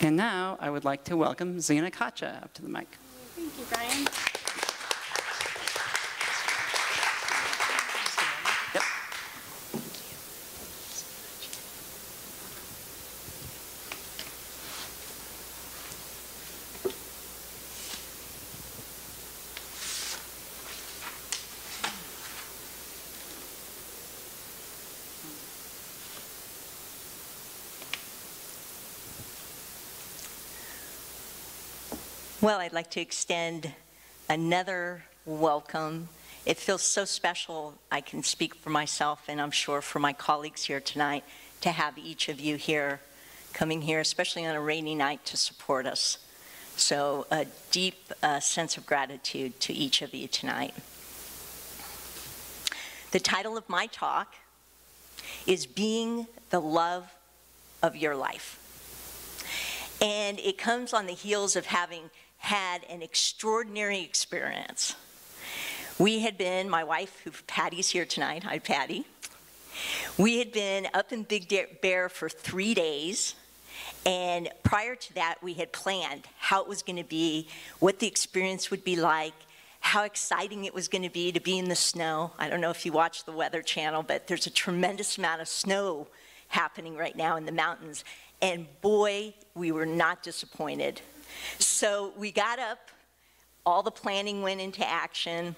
And now I would like to welcome Zina Kacha up to the mic. Thank you, Brian. Yep. Well, I'd like to extend another welcome. It feels so special. I can speak for myself, and I'm sure for my colleagues here tonight, to have each of you here, coming here, especially on a rainy night, to support us. So a deep sense of gratitude to each of you tonight. The title of my talk is Being the Love of Your Life. And it comes on the heels of having had an extraordinary experience. We had been, my wife, who Patty's here tonight, hi Patty. We had been up in Big Bear for 3 days, and prior to that we had planned how it was going to be, what the experience would be like, how exciting it was going to be in the snow. I don't know if you watch the Weather Channel, but there's a tremendous amount of snow happening right now in the mountains, and boy, we were not disappointed. So we got up, all the planning went into action,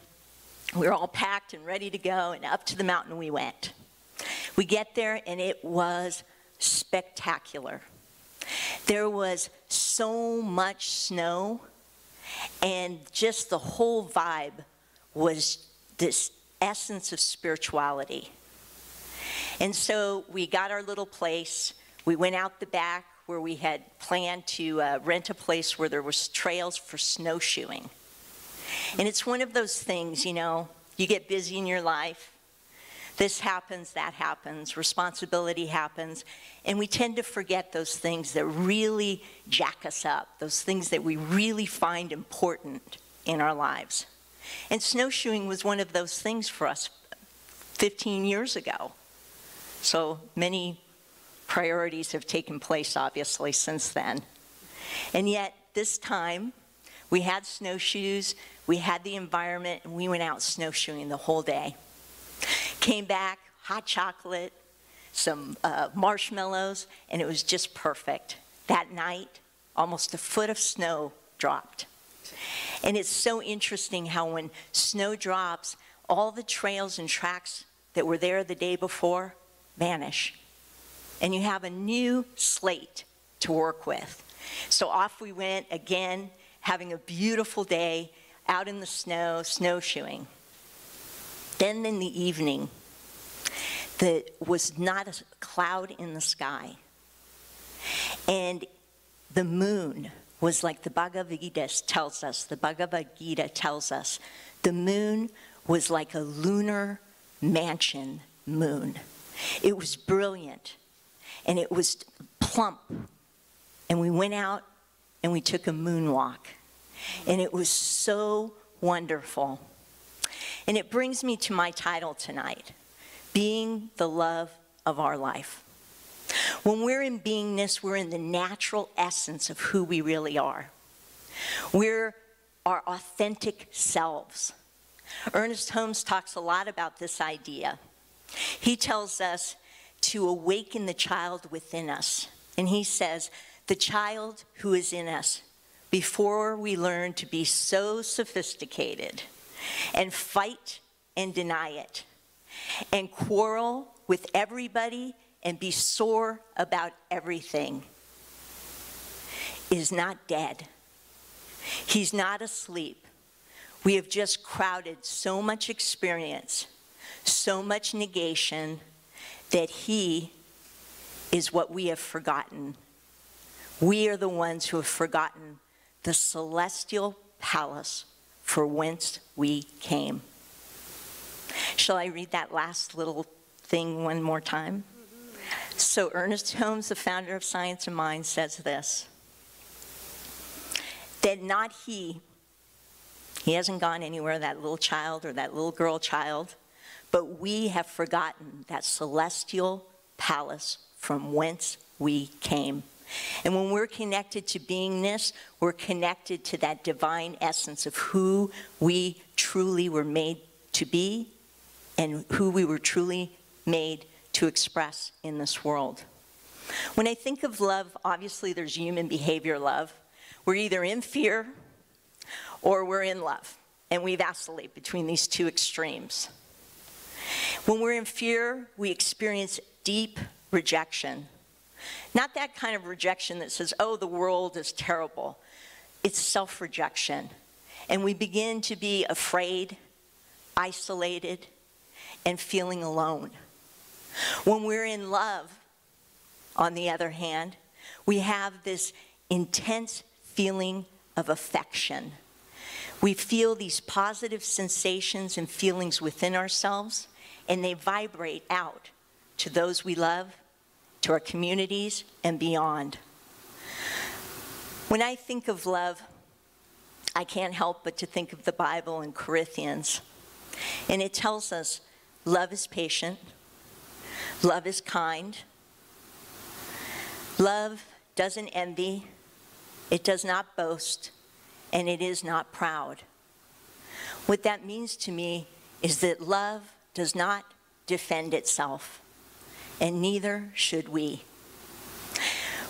we were all packed and ready to go, and up to the mountain we went. We get there and it was spectacular. There was so much snow, and just the whole vibe was this essence of spirituality. And so we got our little place, we went out the back where we had planned to rent a place where there was trails for snowshoeing. And it's one of those things, you know, you get busy in your life, this happens, that happens, responsibility happens, and we tend to forget those things that really jack us up, those things that we really find important in our lives. And snowshoeing was one of those things for us 15 years ago. So many priorities have taken place, obviously, since then. And yet, this time, we had snowshoes, we had the environment, and we went out snowshoeing the whole day. Came back, hot chocolate, some marshmallows, and it was just perfect. That night, almost a foot of snow dropped. And it's so interesting how when snow drops, all the trails and tracks that were there the day before vanish. And you have a new slate to work with. So off we went again, having a beautiful day out in the snow, snowshoeing. Then in the evening, there was not a cloud in the sky. And the moon was like the Bhagavad Gita tells us, the moon was like a lunar mansion moon. It was brilliant. And it was plump. And we went out and we took a moonwalk. And it was so wonderful. And it brings me to my title tonight, Being the Love of Our Life. When we're in beingness, we're in the natural essence of who we really are. We're our authentic selves. Ernest Holmes talks a lot about this idea. He tells us to awaken the child within us. And he says, the child who is in us, before we learn to be so sophisticated and fight and deny it and quarrel with everybody and be sore about everything, is not dead. He's not asleep. We have just crowded so much experience, so much negation, that he is what we have forgotten. We are the ones who have forgotten the celestial palace for whence we came. Shall I read that last little thing one more time? So Ernest Holmes, the founder of Science and Mind, says this, that not he hasn't gone anywhere, that little child or that little girl child, but we have forgotten that celestial palace from whence we came. And when we're connected to beingness, we're connected to that divine essence of who we truly were made to be and who we were truly made to express in this world. When I think of love, obviously there's human behavior love. We're either in fear or we're in love, and we vacillate between these two extremes. When we're in fear, we experience deep rejection. Not that kind of rejection that says, oh, the world is terrible. It's self-rejection. And we begin to be afraid, isolated, and feeling alone. When we're in love, on the other hand, we have this intense feeling of affection. We feel these positive sensations and feelings within ourselves, and they vibrate out to those we love, to our communities, and beyond. When I think of love, I can't help but to think of the Bible in Corinthians. And it tells us love is patient, love is kind, love doesn't envy, it does not boast, and it is not proud. What that means to me is that love does not defend itself, and neither should we.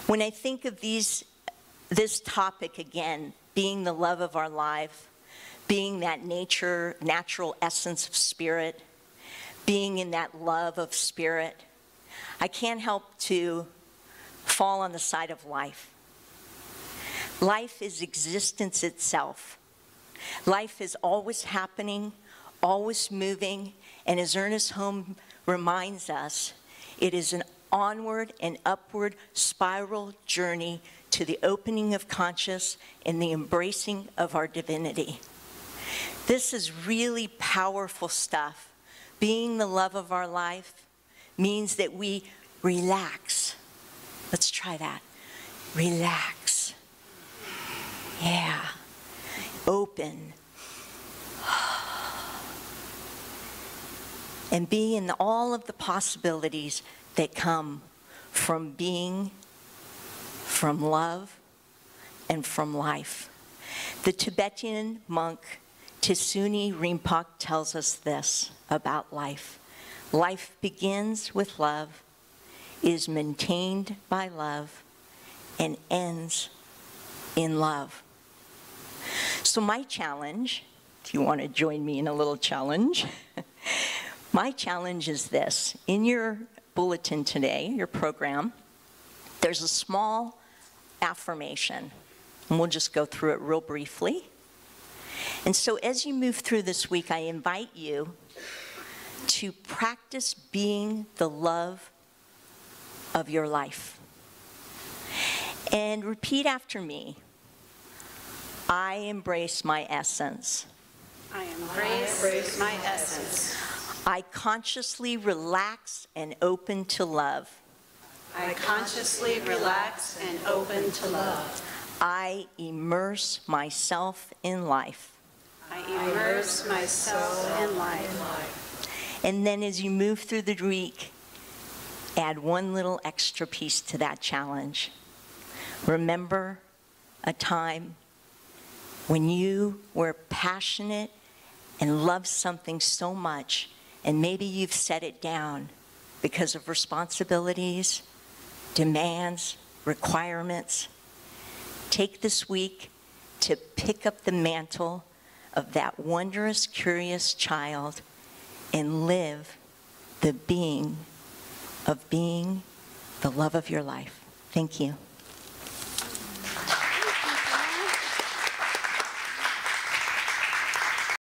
When I think of this topic again, being the love of our life, being that natural essence of spirit, being in that love of spirit, I can't help to fall on the side of life. Life is existence itself. Life is always happening, always moving, and as Ernest Holmes reminds us, it is an onward and upward spiral journey to the opening of conscious and the embracing of our divinity. This is really powerful stuff. Being the love of our life means that we relax. Let's try that. Relax. Yeah. Open. And be in all of the possibilities that come from being, from love, and from life. The Tibetan monk Tsuni Rinpoche tells us this about life. Life begins with love, is maintained by love, and ends in love. So my challenge, if you want to join me in a little challenge, my challenge is this. In your bulletin today, your program, there's a small affirmation, and we'll just go through it real briefly. And so as you move through this week, I invite you to practice being the love of your life. And repeat after me. I embrace my essence. I embrace my essence. I consciously relax and open to love. I consciously relax and open to love. I immerse myself in life. I immerse myself in life. And then as you move through the week, add one little extra piece to that challenge. Remember a time when you were passionate and loved something so much, and maybe you've set it down because of responsibilities, demands, requirements. Take this week to pick up the mantle of that wondrous, curious child and live the being of being the love of your life. Thank you.